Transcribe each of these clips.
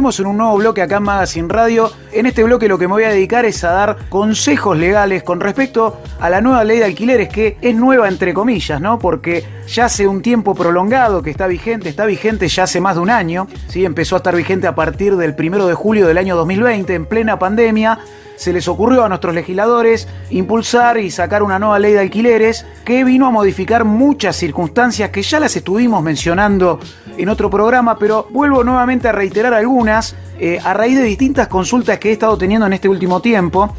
metemos en un nuevo bloque acá en Magazine Radio. En este bloque lo que me voy a dedicar es a dar consejos legales con respecto a la nueva ley de alquileres, que es nueva entre comillas, ¿no? Porque ya hace un tiempo prolongado que está vigente ya hace más de un año, ¿sí? Empezó a estar vigente a partir del 1 de julio del año 2020, en plena pandemia. Se les ocurrió a nuestros legisladores impulsar y sacar una nueva ley de alquileres que vino a modificar muchas circunstancias que ya las estuvimos mencionando en otro programa, pero vuelvo nuevamente a reiterar algunas a raíz de distintas consultas que he estado teniendo en este último tiempo.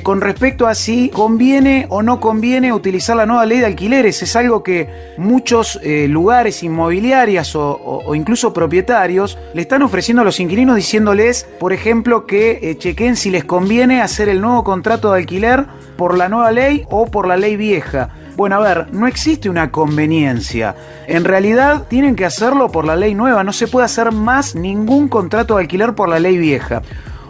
Con respecto a si conviene o no conviene utilizar la nueva ley de alquileres. Es algo que muchos lugares, inmobiliarias o incluso propietarios le están ofreciendo a los inquilinos, diciéndoles, por ejemplo, que chequen si les conviene hacer el nuevo contrato de alquiler por la nueva ley o por la ley vieja. Bueno, a ver, no existe una conveniencia. En realidad tienen que hacerlo por la ley nueva. No se puede hacer más ningún contrato de alquiler por la ley vieja.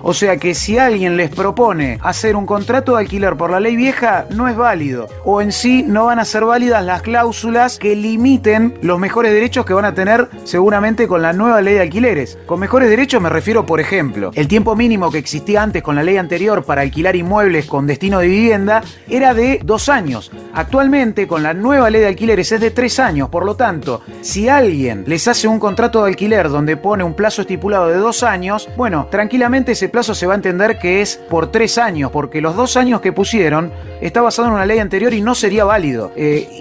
O sea que si alguien les propone hacer un contrato de alquiler por la ley vieja, no es válido. O en sí no van a ser válidas las cláusulas que limiten los mejores derechos que van a tener seguramente con la nueva ley de alquileres. Con mejores derechos me refiero, por ejemplo, el tiempo mínimo que existía antes con la ley anterior para alquilar inmuebles con destino de vivienda era de 2 años. Actualmente con la nueva ley de alquileres es de 3 años. Por lo tanto, si alguien les hace un contrato de alquiler donde pone un plazo estipulado de 2 años, bueno, tranquilamente ese plazo se va a entender que es por 3 años, porque los 2 años que pusieron está basado en una ley anterior y no sería válido.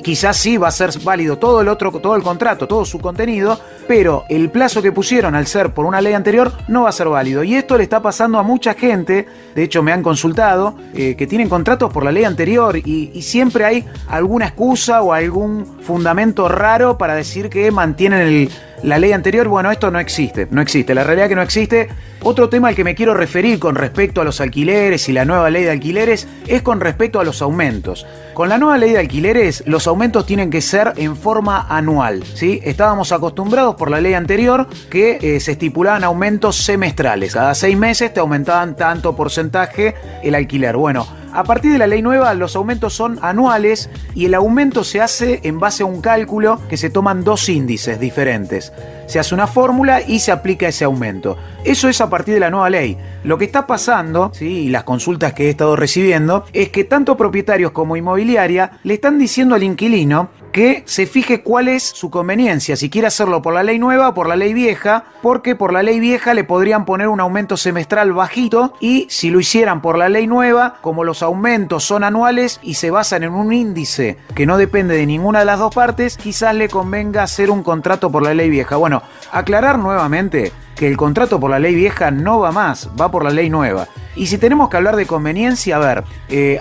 Quizás sí va a ser válido todo el contrato, todo su contenido, pero el plazo que pusieron al ser por una ley anterior no va a ser válido. Y esto le está pasando a mucha gente, de hecho me han consultado, que tienen contratos por la ley anterior y siempre hay alguna excusa o algún fundamento raro para decir que mantienen la ley anterior. Bueno, esto no existe, la realidad que no existe. Otro tema al que me quiero referir con respecto a los alquileres y la nueva ley de alquileres es con respecto a los aumentos. Con la nueva ley de alquileres, los aumentos tienen que ser en forma anual, ¿sí? Estábamos acostumbrados por la ley anterior que se estipulaban aumentos semestrales. Cada 6 meses te aumentaban tanto porcentaje el alquiler. Bueno, a partir de la ley nueva, los aumentos son anuales y el aumento se hace en base a un cálculo que se toman 2 índices diferentes. Se hace una fórmula y se aplica ese aumento. Eso es a partir de la nueva ley. Lo que está pasando, ¿sí? Y las consultas que he estado recibiendo, es que tanto propietarios como inmobiliaria le están diciendo al inquilino que se fije cuál es su conveniencia, si quiere hacerlo por la ley nueva o por la ley vieja, porque por la ley vieja le podrían poner un aumento semestral bajito y si lo hicieran por la ley nueva, como los aumentos son anuales y se basan en un índice que no depende de ninguna de las dos partes, quizás le convenga hacer un contrato por la ley vieja. Bueno, aclarar nuevamente que el contrato por la ley vieja no va más, va por la ley nueva. Y si tenemos que hablar de conveniencia, a ver,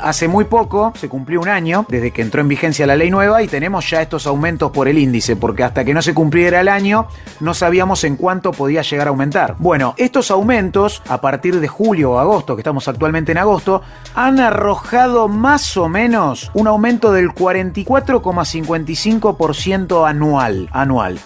hace muy poco, se cumplió un año desde que entró en vigencia la ley nueva y tenemos ya estos aumentos por el índice, porque hasta que no se cumpliera el año no sabíamos en cuánto podía llegar a aumentar. Bueno, estos aumentos, a partir de julio o agosto, que estamos actualmente en agosto, han arrojado más o menos un aumento del 44,55% anual.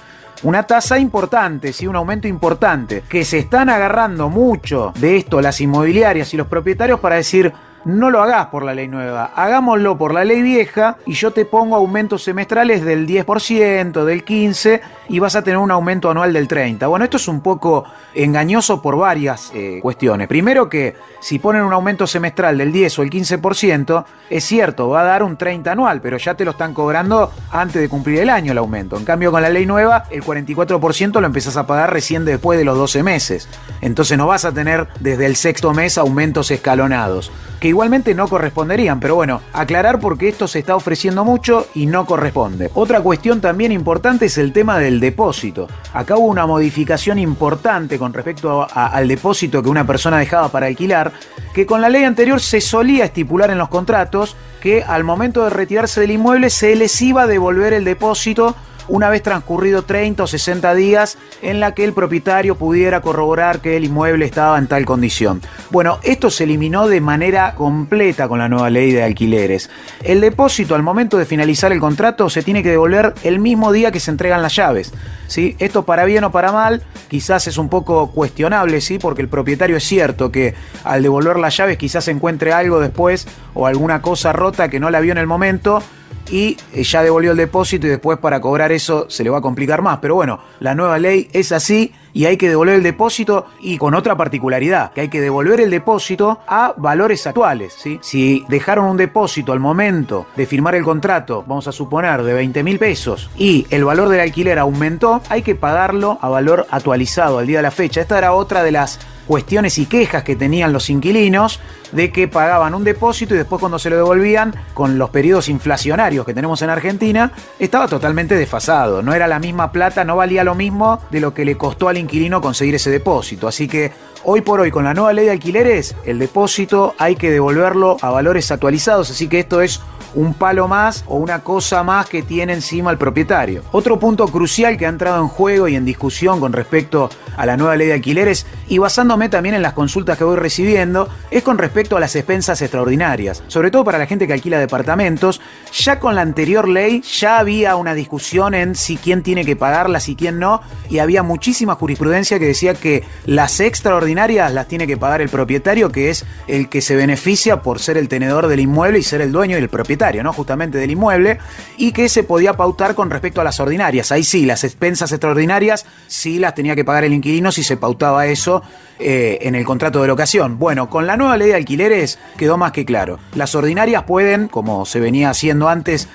Una tasa importante, sí, un aumento importante, que se están agarrando mucho de esto las inmobiliarias y los propietarios para decir: no lo hagas por la ley nueva, hagámoslo por la ley vieja y yo te pongo aumentos semestrales del 10%, del 15% y vas a tener un aumento anual del 30%. Bueno, esto es un poco engañoso por varias cuestiones. Primero, que si ponen un aumento semestral del 10 o el 15%, es cierto, va a dar un 30% anual, pero ya te lo están cobrando antes de cumplir el año el aumento. En cambio, con la ley nueva, el 44% lo empezás a pagar recién después de los 12 meses. Entonces no vas a tener desde el 6º mes aumentos escalonados, que igualmente no corresponderían, pero bueno, aclarar porque esto se está ofreciendo mucho y no corresponde. Otra cuestión también importante es el tema del depósito. Acá hubo una modificación importante con respecto al depósito que una persona dejaba para alquilar, que con la ley anterior se solía estipular en los contratos que al momento de retirarse del inmueble se les iba a devolver el depósito una vez transcurrido 30 o 60 días en la que el propietario pudiera corroborar que el inmueble estaba en tal condición. Bueno, esto se eliminó de manera completa con la nueva ley de alquileres. El depósito al momento de finalizar el contrato se tiene que devolver el mismo día que se entregan las llaves, ¿sí? Esto para bien o para mal, quizás es un poco cuestionable, ¿sí? Porque el propietario es cierto que al devolver las llaves quizás encuentre algo después o alguna cosa rota que no la vio en el momento, y ya devolvió el depósito y después para cobrar eso se le va a complicar más. Pero bueno, la nueva ley es así y hay que devolver el depósito, y con otra particularidad, que hay que devolver el depósito a valores actuales, ¿sí? Si dejaron un depósito al momento de firmar el contrato, vamos a suponer, de 20.000 pesos, y el valor del alquiler aumentó, hay que pagarlo a valor actualizado al día de la fecha. Esta era otra de las cuestiones y quejas que tenían los inquilinos, de que pagaban un depósito y después cuando se lo devolvían, con los periodos inflacionarios que tenemos en Argentina, estaba totalmente desfasado. No era la misma plata, no valía lo mismo de lo que le costó al inquilino conseguir ese depósito. Así que hoy por hoy, con la nueva ley de alquileres, el depósito hay que devolverlo a valores actualizados. Así que esto es un palo más o una cosa más que tiene encima el propietario. Otro punto crucial que ha entrado en juego y en discusión con respecto a la nueva ley de alquileres, y basándome también en las consultas que voy recibiendo, es con respecto a las expensas extraordinarias, sobre todo para la gente que alquila departamentos. Ya con la anterior ley ya había una discusión en si quién tiene que pagarlas y quién no, y había muchísima jurisprudencia que decía que las extraordinarias las tiene que pagar el propietario, que es el que se beneficia por ser el tenedor del inmueble y ser el dueño y el propietario, ¿no? Justamente del inmueble, y que se podía pautar con respecto a las ordinarias. Ahí sí, las expensas extraordinarias sí las tenía que pagar el inquilino si se pautaba eso en el contrato de locación. Bueno, con la nueva ley de alquileres quedó más que claro. Las ordinarias pueden, como se venía haciendo antes,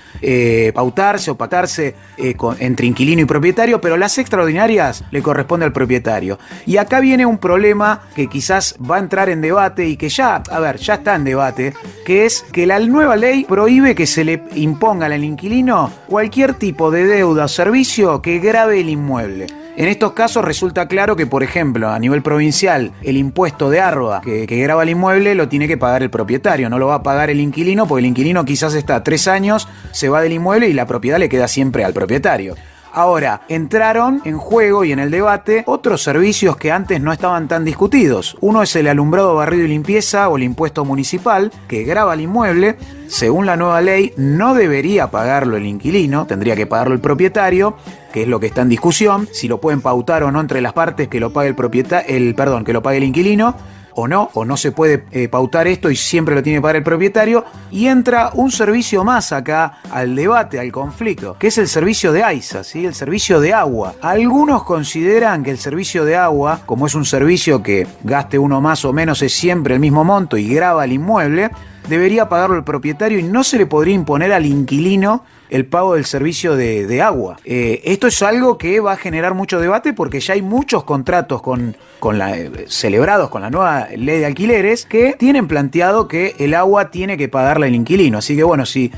pautarse o pactarse entre inquilino y propietario, pero las extraordinarias le corresponde al propietario. Y acá viene un problema que quizás va a entrar en debate y que ya está en debate, que es que la nueva ley prohíbe que se le imponga al inquilino cualquier tipo de deuda o servicio que grave el inmueble. En estos casos resulta claro que, por ejemplo, a nivel provincial, el impuesto de ARBA que grava el inmueble lo tiene que pagar el propietario, no lo va a pagar el inquilino, porque el inquilino quizás está 3 años, se va del inmueble y la propiedad le queda siempre al propietario. Ahora, entraron en juego y en el debate otros servicios que antes no estaban tan discutidos. Uno es el alumbrado, barrido y limpieza, o el impuesto municipal que grava el inmueble. Según la nueva ley, no debería pagarlo el inquilino, tendría que pagarlo el propietario, que es lo que está en discusión, si lo pueden pautar o no entre las partes, que lo pague que lo pague el inquilino, o no se puede pautar esto y siempre lo tiene que pagar el propietario. Y entra un servicio más acá al debate, al conflicto, que es el servicio de AISA, ¿sí? El servicio de agua. Algunos consideran que el servicio de agua, como es un servicio que gaste uno más o menos es siempre el mismo monto y grava el inmueble, debería pagarlo el propietario y no se le podría imponer al inquilino el pago del servicio de agua. Esto es algo que va a generar mucho debate porque ya hay muchos contratos celebrados con la nueva ley de alquileres que tienen planteado que el agua tiene que pagarla el inquilino. Así que bueno, si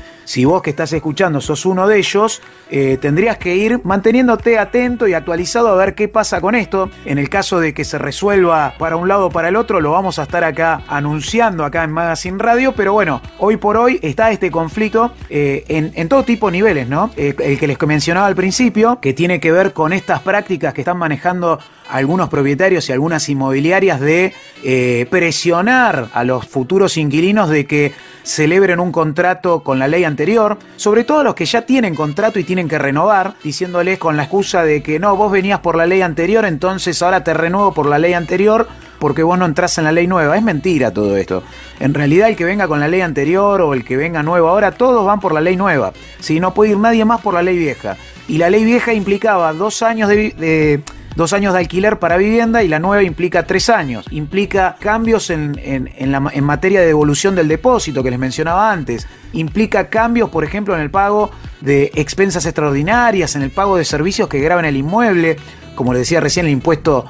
vos que estás escuchando sos uno de ellos, tendrías que ir manteniéndote atento y actualizado a ver qué pasa con esto. En el caso de que se resuelva para un lado o para el otro, lo vamos a estar acá anunciando acá en Magazine Radio, pero bueno, hoy por hoy está este conflicto en todo tipo de niveles, ¿no? El que les mencionaba al principio, que tiene que ver con estas prácticas que están manejando algunos propietarios y algunas inmobiliarias de presionar a los futuros inquilinos de que celebren un contrato con la ley anterior, sobre todo los que ya tienen contrato y tienen que renovar, diciéndoles con la excusa de que no, vos venías por la ley anterior, entonces ahora te renuevo por la ley anterior porque vos no entrás en la ley nueva. Es mentira todo esto. En realidad el que venga con la ley anterior o el que venga nuevo ahora, todos van por la ley nueva. ¿Sí? No puede ir nadie más por la ley vieja. Y la ley vieja implicaba 2 años de 2 años de alquiler para vivienda y la nueva implica 3 años. Implica cambios en materia de devolución del depósito que les mencionaba antes. Implica cambios, por ejemplo, en el pago de expensas extraordinarias, en el pago de servicios que gravan el inmueble, como les decía recién, el impuesto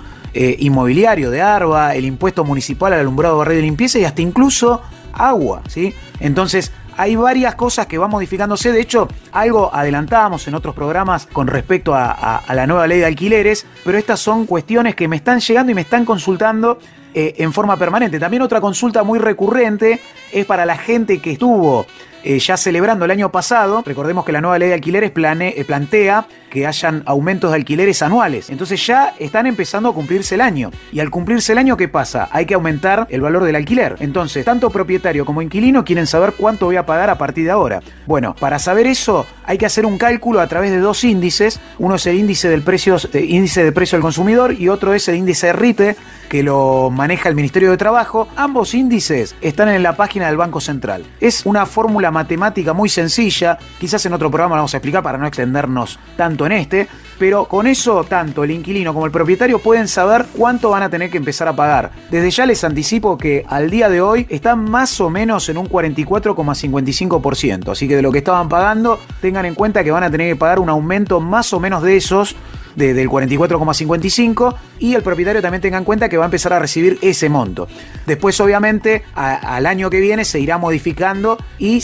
inmobiliario de ARBA, el impuesto municipal al alumbrado, barrido y limpieza y hasta incluso agua, ¿sí? Entonces hay varias cosas que van modificándose. De hecho, algo adelantábamos en otros programas con respecto a la nueva ley de alquileres, pero estas son cuestiones que me están llegando y me están consultando en forma permanente. También otra consulta muy recurrente es para la gente que estuvo ya celebrando el año pasado. Recordemos que la nueva ley de alquileres plantea que hayan aumentos de alquileres anuales. Entonces ya están empezando a cumplirse el año. Y al cumplirse el año, ¿qué pasa? Hay que aumentar el valor del alquiler. Entonces, tanto propietario como inquilino quieren saber cuánto voy a pagar a partir de ahora. Bueno, para saber eso hay que hacer un cálculo a través de dos índices. Uno es el índice de precio del consumidor y otro es el índice RITE, que lo maneja el Ministerio de Trabajo. Ambos índices están en la página del Banco Central. Es una fórmula matemática muy sencilla, quizás en otro programa lo vamos a explicar para no extendernos tanto en este, pero con eso tanto el inquilino como el propietario pueden saber cuánto van a tener que empezar a pagar. Desde ya les anticipo que al día de hoy están más o menos en un 44,55%, así que de lo que estaban pagando, tengan en cuenta que van a tener que pagar un aumento más o menos de esos, del 44,55, y el propietario también tenga en cuenta que va a empezar a recibir ese monto. Después, obviamente, al año que viene se irá modificando y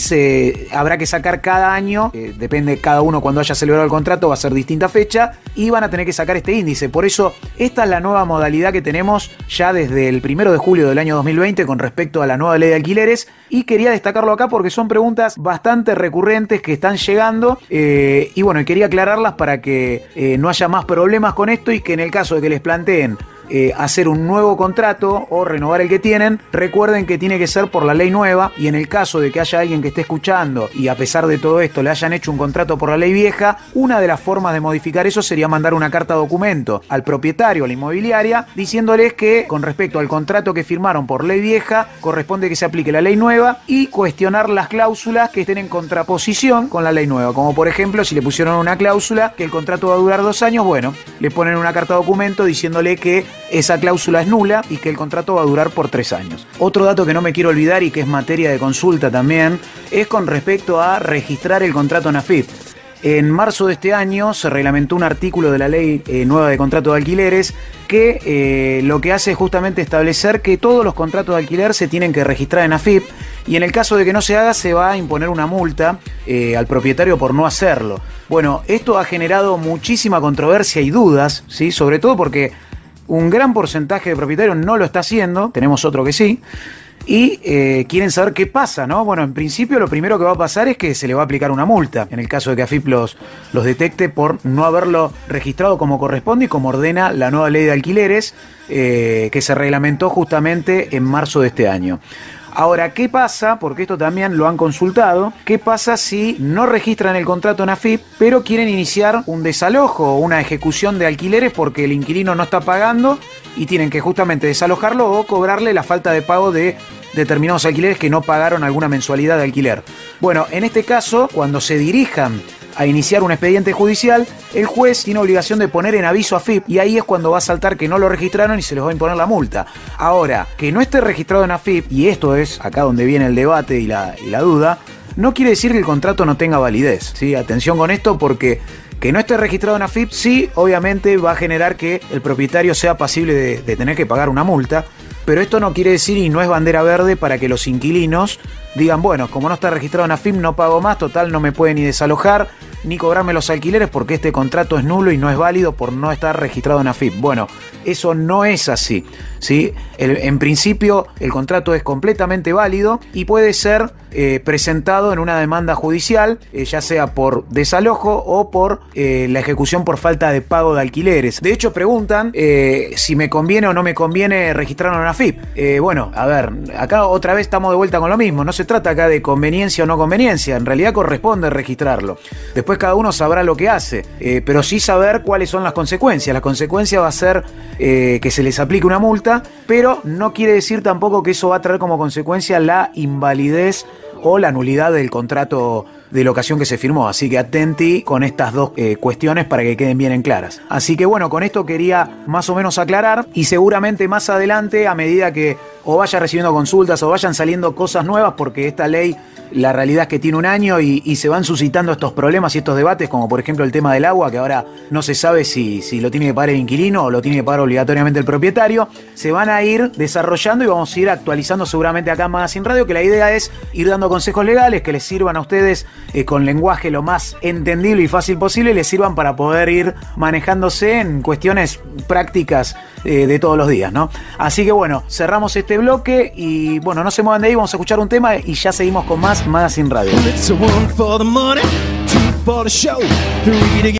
habrá que sacar cada año, depende cada uno cuando haya celebrado el contrato, va a ser distinta fecha, y van a tener que sacar este índice. Por eso, esta es la nueva modalidad que tenemos ya desde el 1 de julio del año 2020 con respecto a la nueva ley de alquileres, y quería destacarlo acá porque son preguntas bastante recurrentes que están llegando, y bueno, quería aclararlas para que no haya más problemas con esto, y que en el caso de que les planteen hacer un nuevo contrato o renovar el que tienen, recuerden que tiene que ser por la ley nueva, y en el caso de que haya alguien que esté escuchando y a pesar de todo esto le hayan hecho un contrato por la ley vieja, una de las formas de modificar eso sería mandar una carta documento al propietario, a la inmobiliaria, diciéndoles que con respecto al contrato que firmaron por ley vieja corresponde que se aplique la ley nueva, y cuestionar las cláusulas que estén en contraposición con la ley nueva, como por ejemplo si le pusieron una cláusula que el contrato va a durar 2 años, bueno, le ponen una carta documento diciéndole que esa cláusula es nula y que el contrato va a durar por 3 años. Otro dato que no me quiero olvidar y que es materia de consulta también es con respecto a registrar el contrato en AFIP. En marzo de este año se reglamentó un artículo de la ley nueva de contrato de alquileres que lo que hace es justamente establecer que todos los contratos de alquiler se tienen que registrar en AFIP, y en el caso de que no se haga se va a imponer una multa al propietario por no hacerlo. Bueno, esto ha generado muchísima controversia y dudas, ¿sí? Sobre todo porque un gran porcentaje de propietarios no lo está haciendo, tenemos otro que sí, y quieren saber qué pasa, ¿no? Bueno, en principio lo primero que va a pasar es que se le va a aplicar una multa, en el caso de que AFIP los detecte por no haberlo registrado como corresponde y como ordena la nueva ley de alquileres que se reglamentó justamente en marzo de este año. Ahora, ¿qué pasa? Porque esto también lo han consultado. ¿Qué pasa si no registran el contrato en AFIP, pero quieren iniciar un desalojo o una ejecución de alquileres porque el inquilino no está pagando y tienen que justamente desalojarlo o cobrarle la falta de pago de determinados alquileres que no pagaron alguna mensualidad de alquiler? Bueno, en este caso, cuando se dirijan a iniciar un expediente judicial, el juez tiene obligación de poner en aviso a AFIP, y ahí es cuando va a saltar que no lo registraron y se les va a imponer la multa. Ahora, que no esté registrado en AFIP, y esto es acá donde viene el debate y la duda, no quiere decir que el contrato no tenga validez, ¿sí? Atención con esto, porque que no esté registrado en AFIP sí, obviamente va a generar que el propietario sea pasible de tener que pagar una multa, pero esto no quiere decir y no es bandera verde para que los inquilinos digan, bueno, como no está registrado en AFIP no pago más, total no me puede ni desalojar ni cobrarme los alquileres porque este contrato es nulo y no es válido por no estar registrado en AFIP. Bueno, eso no es así, ¿sí? En principio el contrato es completamente válido y puede ser presentado en una demanda judicial, ya sea por desalojo o por la ejecución por falta de pago de alquileres. De hecho preguntan si me conviene o no me conviene registrarlo en AFIP. Bueno, a ver, acá otra vez estamos de vuelta con lo mismo, no se trata acá de conveniencia o no conveniencia, en realidad corresponde registrarlo. Después cada uno sabrá lo que hace, pero sí saber cuáles son las consecuencias. La consecuencia va a ser que se les aplique una multa, pero no quiere decir tampoco que eso va a traer como consecuencia la invalidez o la nulidad del contrato de locación que se firmó. Así que atenti con estas dos cuestiones para que queden bien en claras. Así que bueno, con esto quería más o menos aclarar, y seguramente más adelante, a medida que o vaya recibiendo consultas o vayan saliendo cosas nuevas, porque esta ley, la realidad es que tiene un año y se van suscitando estos problemas y estos debates, como por ejemplo el tema del agua, que ahora no se sabe si lo tiene que pagar el inquilino o lo tiene que pagar obligatoriamente el propietario. Se van a ir desarrollando y vamos a ir actualizando seguramente acá en Magazine Radio, que la idea es ir dando consejos legales que les sirvan a ustedes con lenguaje lo más entendible y fácil posible, y les sirvan para poder ir manejándose en cuestiones prácticas de todos los días, ¿no? Así que bueno, cerramos este bloque y bueno, no se muevan de ahí, vamos a escuchar un tema y ya seguimos con más Magazine Radio.